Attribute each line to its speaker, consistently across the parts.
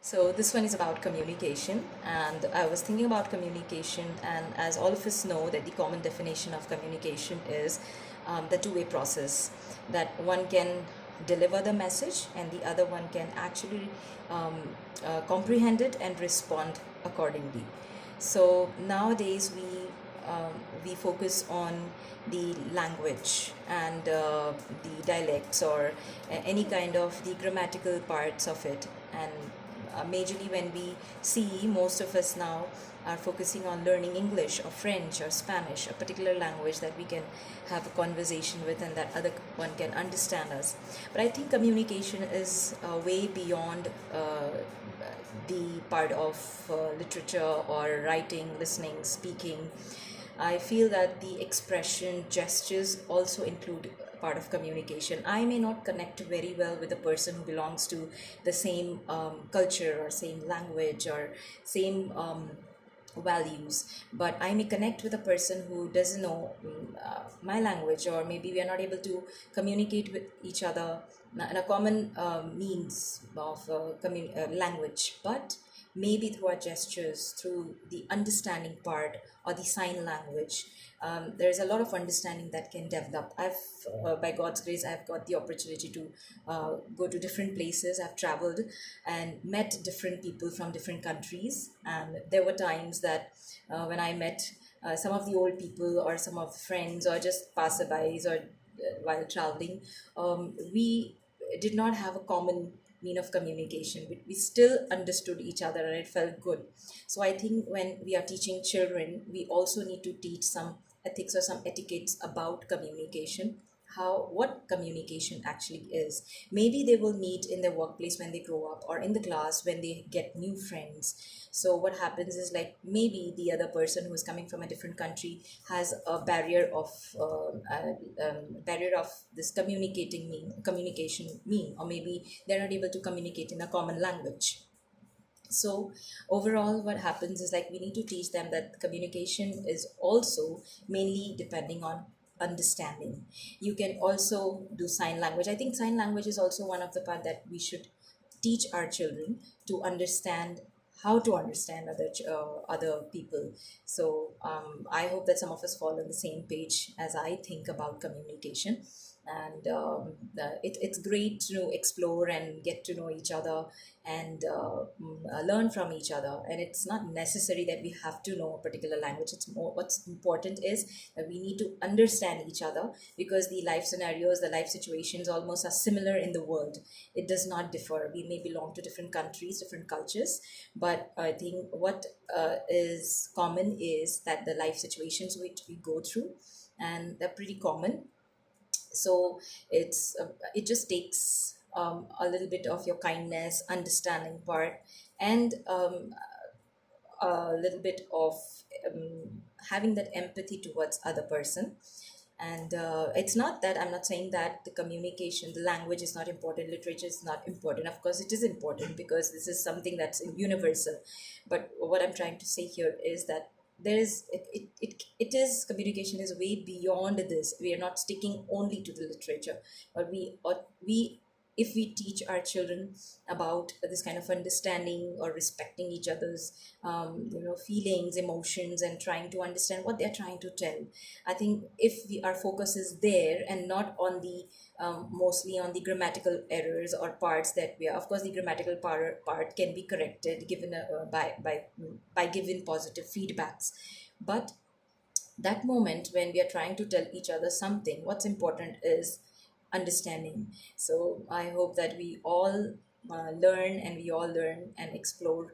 Speaker 1: So this one is about communication, and I was thinking about communication, and as all of us know, that the common definition of communication is the two-way process. That one can deliver the message, and the other one can actually um, comprehend it and respond accordingly. So nowadays we focus on the language and the dialects or any kind of the grammatical parts of it, and majorly when we see most of us now are focusing on learning English or French or Spanish, a particular language that we can have a conversation with and that other one can understand us. But I think communication is way beyond the part of literature or writing, listening, speaking. I feel that the expression, gestures also include part of communication. I may not connect very well with a person who belongs to the same culture or same language or same values, but I may connect with a person who doesn't know my language, or maybe we are not able to communicate with each other in a common means of language, but maybe through our gestures, through the understanding part or the sign language. There's a lot of understanding that can develop. By God's grace, I've got the opportunity to go to different places. I've traveled and met different people from different countries. And there were times that when I met some of the old people or some of the friends or just passerbys or while traveling, we did not have a common mean of communication, but we still understood each other and it felt good. So I think when we are teaching children, we also need to teach some ethics or some etiquettes about communication, how what communication actually is. Maybe they will meet in their workplace when they grow up, or in the class when they get new friends. So what happens is, like, maybe the other person who is coming from a different country has a barrier of this communication mean, or maybe they're not able to communicate in a common language. So overall what happens is, like, we need to teach them that communication is also mainly depending on understanding. You can also do sign language. I think sign language is also one of the part that we should teach our children to understand, how to understand other people. So I hope that some of us fall on the same page as I think about communication. And it's great to explore and get to know each other and learn from each other. And it's not necessary that we have to know a particular language. It's more, what's important is that we need to understand each other, because the life scenarios, the life situations almost are similar in the world. It does not differ. We may belong to different countries, different cultures, but I think what is common is that the life situations which we go through, and they're pretty common. So it just takes a little bit of your kindness, understanding part, and a little bit of having that empathy towards other person. And it's not that I'm not saying that the communication, the language is not important, literature is not important. Of course it is important, because this is something that's universal. But what I'm trying to say here is that there is it is communication is way beyond this. We are not sticking only to the literature, but we if we teach our children about this kind of understanding or respecting each other's feelings, emotions, and trying to understand what they're trying to tell. I think if our focus is there and not on the mostly on the grammatical errors or parts that we are, of course the grammatical part can be corrected given by given positive feedbacks. But that moment when we are trying to tell each other something, what's important is understanding. So I hope that we all learn and explore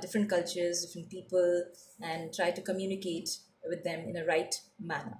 Speaker 1: different cultures, different people, and try to communicate with them in a right manner.